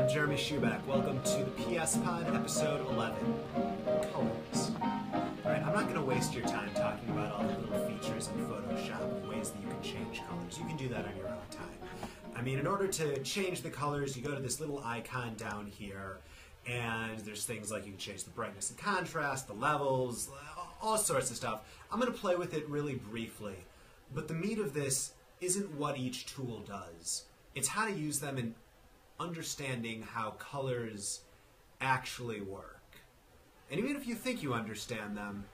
I'm Jeremy Schuback. Welcome to the PS Pod, episode 11, Colors. Alright, I'm not going to waste your time talking about all the little features in Photoshop, ways that you can change colors. You can do that on your own time. I mean, in order to change the colors, you go to this little icon down here, and there's things like you can change the brightness and contrast, the levels, all sorts of stuff. I'm going to play with it really briefly, but the meat of this isn't what each tool does. It's how to use them in understanding how colors actually work. And even if you think you understand them,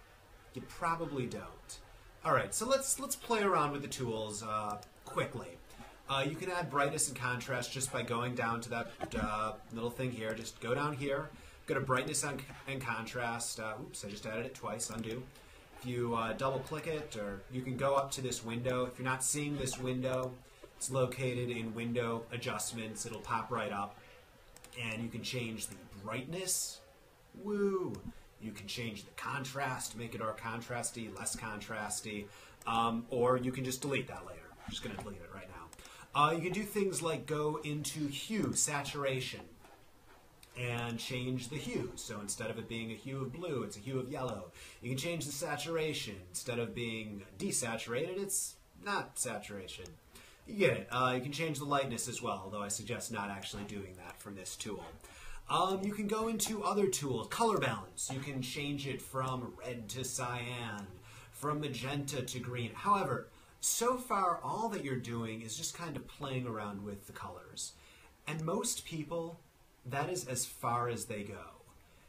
you probably don't. Alright, so let's play around with the tools quickly. You can add brightness and contrast just by going down to that little thing here. Just go down here, go to brightness and contrast. Oops, I just added it twice, undo. If you double click it, or you can go up to this window. If you're not seeing this window, it's located in window adjustments. It'll pop right up, and you can change the brightness. Woo! You can change the contrast, make it more contrasty, less contrasty, or you can just delete that later. I'm just going to delete it right now. You can do things like go into Hue Saturation and change the hue. So instead of it being a hue of blue, it's a hue of yellow. You can change the saturation. Instead of being desaturated, it's not saturation. You get it. You can change the lightness as well, although I suggest not actually doing that from this tool. You can go into other tools. Color balance. You can change it from red to cyan, from magenta to green. However, so far all that you're doing is just kind of playing around with the colors. And most people, that is as far as they go.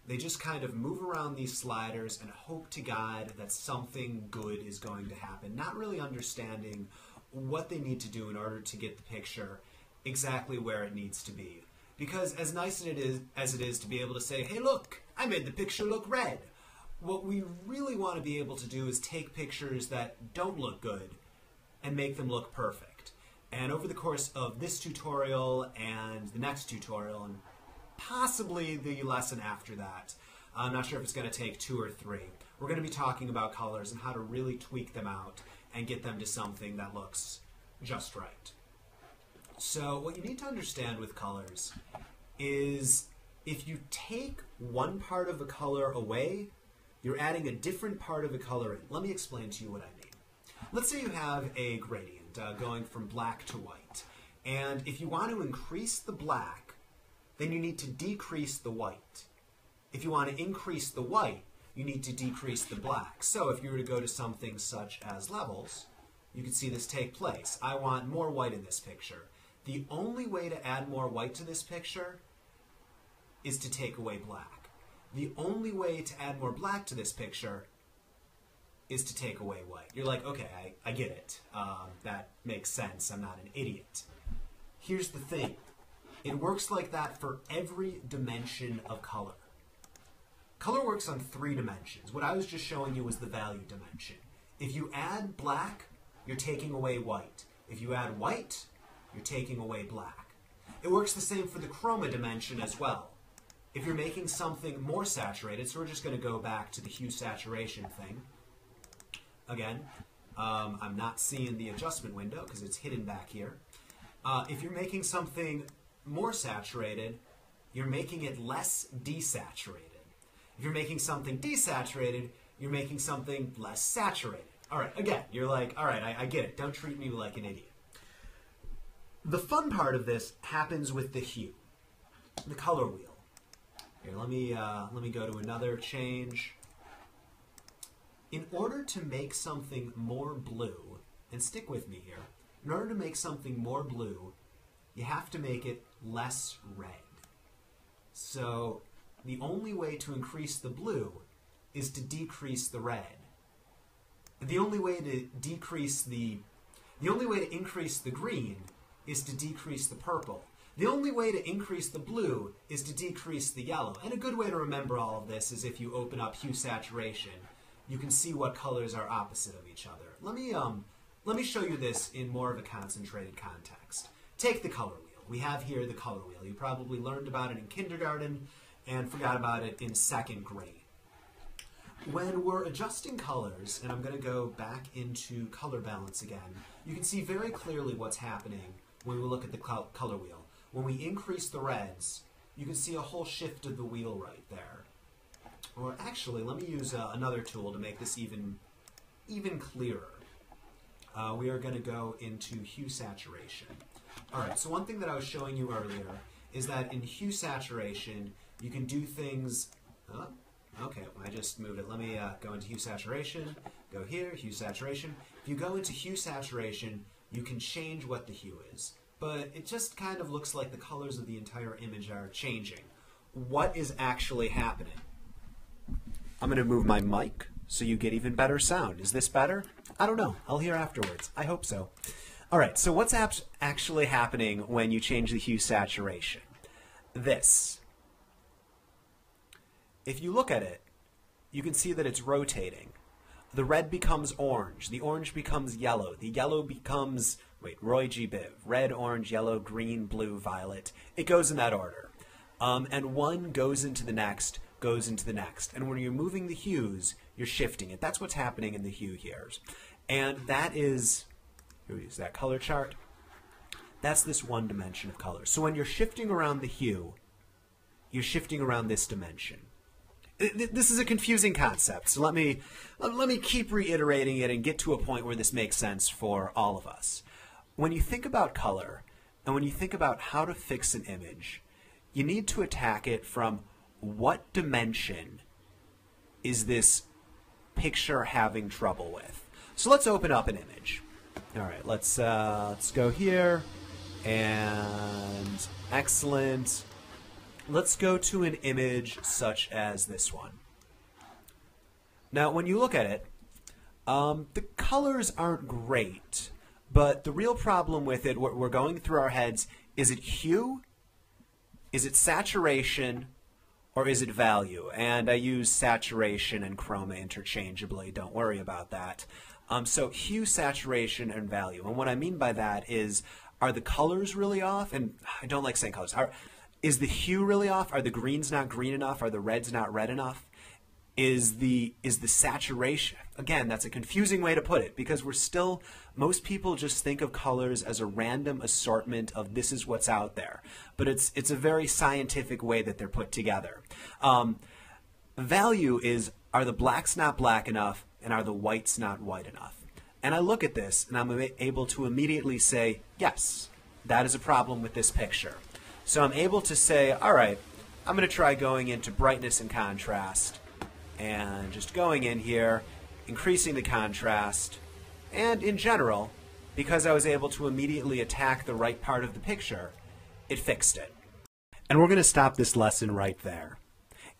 They just kind of move around these sliders and hope to God that something good is going to happen, not really understanding what they need to do in order to get the picture exactly where it needs to be. Because as nice as it is to be able to say, hey look, I made the picture look red, what we really want to be able to do is take pictures that don't look good and make them look perfect. And over the course of this tutorial and the next tutorial, and possibly the lesson after that, I'm not sure if it's going to take 2 or 3, we're going to be talking about colors and how to really tweak them out and get them to something that looks just right. So what you need to understand with colors is if you take one part of a color away, you're adding a different part of a color in. Let me explain to you what I mean. Let's say you have a gradient going from black to white. And if you want to increase the black, then you need to decrease the white. If you want to increase the white, you need to decrease the black. So if you were to go to something such as levels, you can see this take place. I want more white in this picture. The only way to add more white to this picture is to take away black. The only way to add more black to this picture is to take away white. You're like, okay, I get it. That makes sense. I'm not an idiot. Here's the thing. It works like that for every dimension of color. Color works on 3 dimensions. What I was just showing you was the value dimension. If you add black, you're taking away white. If you add white, you're taking away black. It works the same for the chroma dimension as well. If you're making something more saturated, so we're just going to go back to the hue saturation thing. Again, I'm not seeing the adjustment window because it's hidden back here. If you're making something more saturated, you're making it less desaturated. If you're making something desaturated, you're making something less saturated. All right, again, you're like, all right, I get it. Don't treat me like an idiot. The fun part of this happens with the hue, the color wheel. Here, let me go to another change. In order to make something more blue, and stick with me here, in order to make something more blue, you have to make it less red. So the only way to increase the blue is to decrease the red. The only way to increase the green is to decrease the purple. The only way to increase the blue is to decrease the yellow. And a good way to remember all of this is if you open up Hue Saturation, you can see what colors are opposite of each other. Let me show you this in more of a concentrated context. Take the color wheel. We have here the color wheel. You probably learned about it in kindergarten and forgot about it in 2nd grade. When we're adjusting colors, and I'm going to go back into color balance again, you can see very clearly what's happening when we look at the color wheel. When we increase the reds, you can see a whole shift of the wheel right there. Or actually, let me use another tool to make this even clearer. We are going to go into Hue Saturation. Alright, so one thing that I was showing you earlier is that in Hue Saturation, you can do things... okay, I just moved it. Let me go into Hue Saturation, go here, Hue Saturation. If you go into Hue Saturation, you can change what the hue is. But it just kind of looks like the colors of the entire image are changing. What is actually happening? I'm going to move my mic so you get even better sound. Is this better? I don't know. I'll hear afterwards. I hope so. All right, so what's actually happening when you change the hue saturation? This. If you look at it, you can see that it's rotating. The red becomes orange. The orange becomes yellow. The yellow becomes, Roy G. Biv. Red, orange, yellow, green, blue, violet. It goes in that order. And one goes into the next, goes into the next. And when you're moving the hues, you're shifting it. That's what's happening in the hue here. And that is, here we use that color chart. That's this one dimension of color. So when you're shifting around the hue, you're shifting around this dimension. This is a confusing concept, so let me keep reiterating it and get to a point where this makes sense for all of us. When you think about color, and when you think about how to fix an image, you need to attack it from what dimension is this picture having trouble with. So let's open up an image. All right, let's go here, and excellent. Let's go to an image such as this one. Now, when you look at it, the colors aren't great, but the real problem with it, what we're going through our heads, is it hue, is it saturation, or is it value? And I use saturation and chroma interchangeably, don't worry about that. So hue, saturation, and value. And what I mean by that is, are the colors really off? And I don't like saying colors. Is the hue really off? Are the greens not green enough? Are the reds not red enough? Is the saturation? Again, that's a confusing way to put it because most people just think of colors as a random assortment of this is what's out there. But it's a very scientific way that they're put together. Value is, are the blacks not black enough and are the whites not white enough? And I look at this and I'm able to immediately say, yes, that is a problem with this picture. So I'm able to say, all right, I'm going to try going into brightness and contrast and just going in here, increasing the contrast, and in general, because I was able to immediately attack the right part of the picture, it fixed it. And we're going to stop this lesson right there.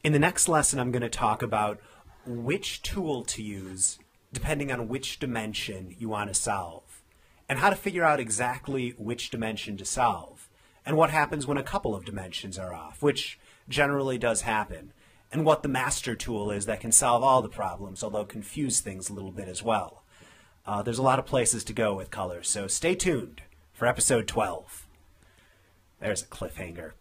In the next lesson, I'm going to talk about which tool to use depending on which dimension you want to solve, and how to figure out exactly which dimension to solve. And what happens when a couple of dimensions are off, which generally does happen, and what the master tool is that can solve all the problems, although confuse things a little bit as well. There's a lot of places to go with colors, so stay tuned for episode 12. There's a cliffhanger.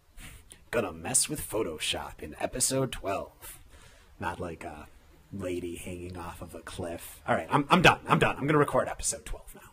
Gonna mess with Photoshop in episode 12. Not like a lady hanging off of a cliff. All right, I'm done. I'm gonna record episode 12 now.